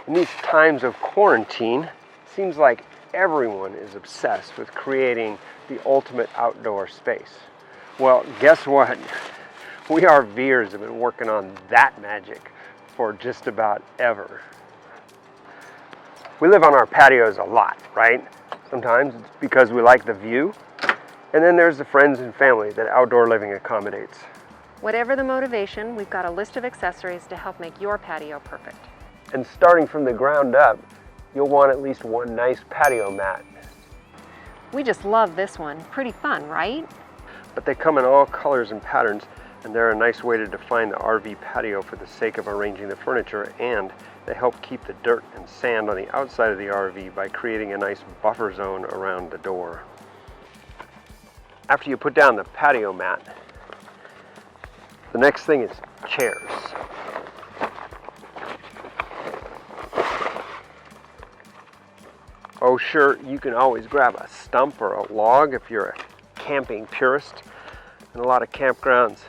In these times of quarantine, seems like everyone is obsessed with creating the ultimate outdoor space. Well, guess what? We RVers have been working on that magic for just about ever. We live on our patios a lot, right? Sometimes it's because we like the view. And then there's the friends and family that outdoor living accommodates. Whatever the motivation, we've got a list of accessories to help make your patio perfect. And starting from the ground up, you'll want at least one nice patio mat. We just love this one. Pretty fun, right? But they come in all colors and patterns, and they're a nice way to define the RV patio for the sake of arranging the furniture, and they help keep the dirt and sand on the outside of the RV by creating a nice buffer zone around the door. After you put down the patio mat, the next thing is chairs. Oh sure, you can always grab a stump or a log if you're a camping purist. And a lot of campgrounds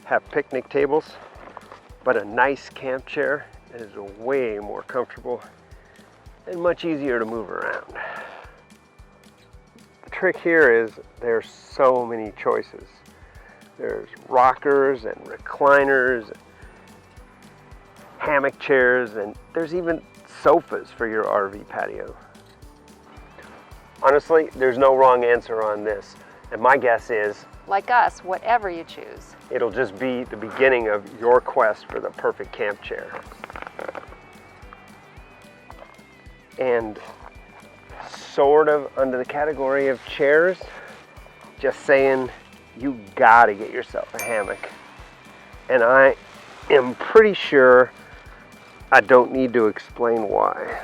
have picnic tables, but a nice camp chair is way more comfortable and much easier to move around. The trick here is there's so many choices. There's rockers and recliners, hammock chairs, and there's even sofas for your RV patio. Honestly, there's no wrong answer on this, and my guess is, Like us, whatever you choose. it'll just be the beginning of your quest for the perfect camp chair. And sort of under the category of chairs, just saying, you gotta get yourself a hammock. And I am pretty sure I don't need to explain why.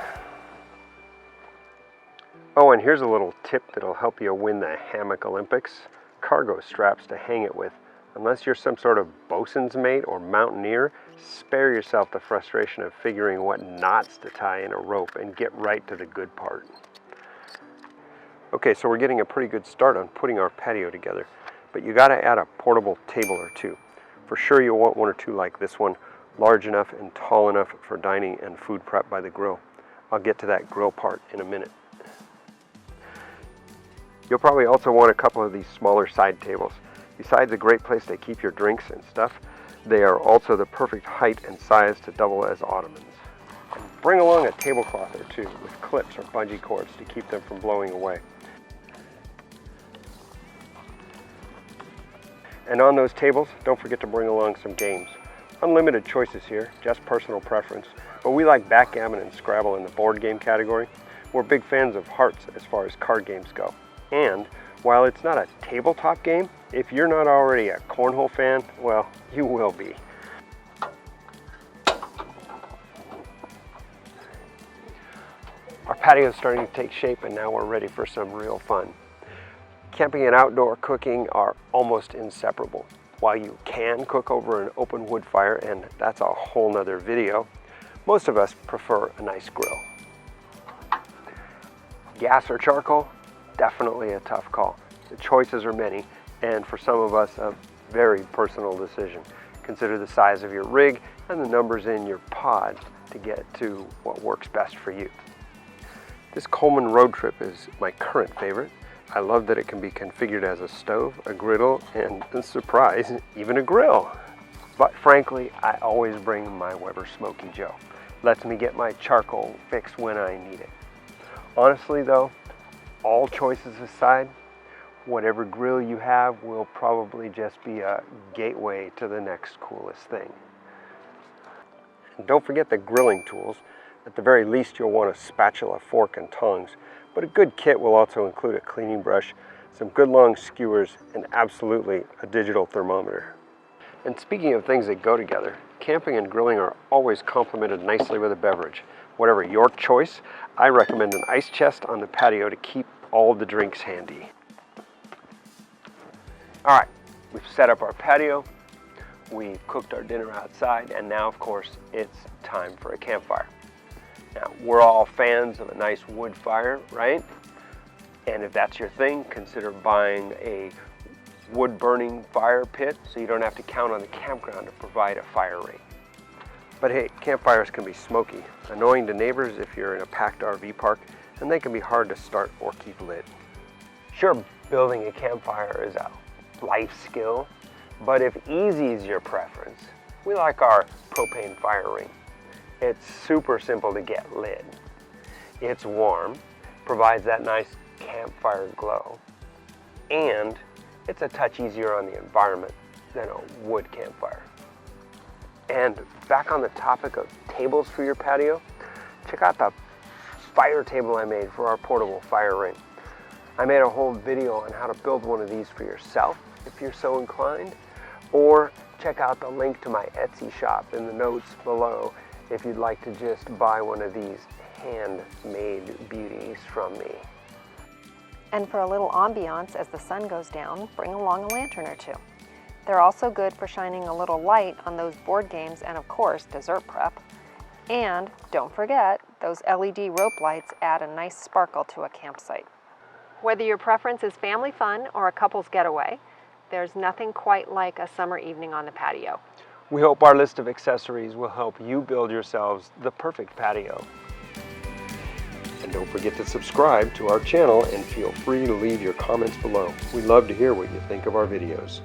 Oh, and here's a little tip that'll help you win the Hammock Olympics. Cargo straps to hang it with. Unless you're some sort of bosun's mate or mountaineer, spare yourself the frustration of figuring what knots to tie in a rope and get right to the good part. Okay, so we're getting a pretty good start on putting our patio together, but you gotta add a portable table or two. For sure you'll want one or two like this one, large enough and tall enough for dining and food prep by the grill. I'll get to that grill part in a minute. You'll probably also want a couple of these smaller side tables. Besides a great place to keep your drinks and stuff, they are also the perfect height and size to double as ottomans. And bring along a tablecloth or two with clips or bungee cords to keep them from blowing away. And on those tables, don't forget to bring along some games. Unlimited choices here, just personal preference, but we like backgammon and Scrabble in the board game category. We're big fans of hearts as far as card games go. And while it's not a tabletop game, if you're not already a cornhole fan, well, you will be. Our patio is starting to take shape and now we're ready for some real fun. Camping and outdoor cooking are almost inseparable. While you can cook over an open wood fire, and that's a whole nother video, most of us prefer a nice grill. Gas or charcoal? Definitely a tough call. The choices are many, and for some of us, a very personal decision. Consider the size of your rig and the numbers in your pod to get to what works best for you. This Coleman road trip is my current favorite. I love that it can be configured as a stove, a griddle, and, surprise, even a grill. But frankly, I always bring my Weber Smoky Joe. Lets me get my charcoal fix when I need it. Honestly though, all choices aside, whatever grill you have will probably just be a gateway to the next coolest thing. And don't forget the grilling tools. At the very least, you'll want a spatula, fork, and tongs. But a good kit will also include a cleaning brush, some good long skewers, and absolutely a digital thermometer. And speaking of things that go together, camping and grilling are always complemented nicely with a beverage. Whatever your choice, I recommend an ice chest on the patio to keep all the drinks handy. All right, we've set up our patio, we've cooked our dinner outside, and now of course it's time for a campfire. Now, we're all fans of a nice wood fire, right? And if that's your thing, consider buying a wood burning fire pit so you don't have to count on the campground to provide a fire rate. But hey, campfires can be smoky, annoying to neighbors if you're in a packed RV park, and they can be hard to start or keep lit. Sure, building a campfire is a life skill, but if easy is your preference, we like our propane fire ring. It's super simple to get lit. It's warm, provides that nice campfire glow, and it's a touch easier on the environment than a wood campfire. And back on the topic of tables for your patio, check out the fire table I made for our portable fire ring. I made a whole video on how to build one of these for yourself if you're so inclined, or check out the link to my Etsy shop in the notes below if you'd like to just buy one of these handmade beauties from me. And for a little ambiance as the sun goes down, bring along a lantern or two. They're also good for shining a little light on those board games and, of course, dessert prep. And don't forget, those LED rope lights add a nice sparkle to a campsite. Whether your preference is family fun or a couple's getaway, there's nothing quite like a summer evening on the patio. We hope our list of accessories will help you build yourselves the perfect patio. And don't forget to subscribe to our channel and feel free to leave your comments below. We'd love to hear what you think of our videos.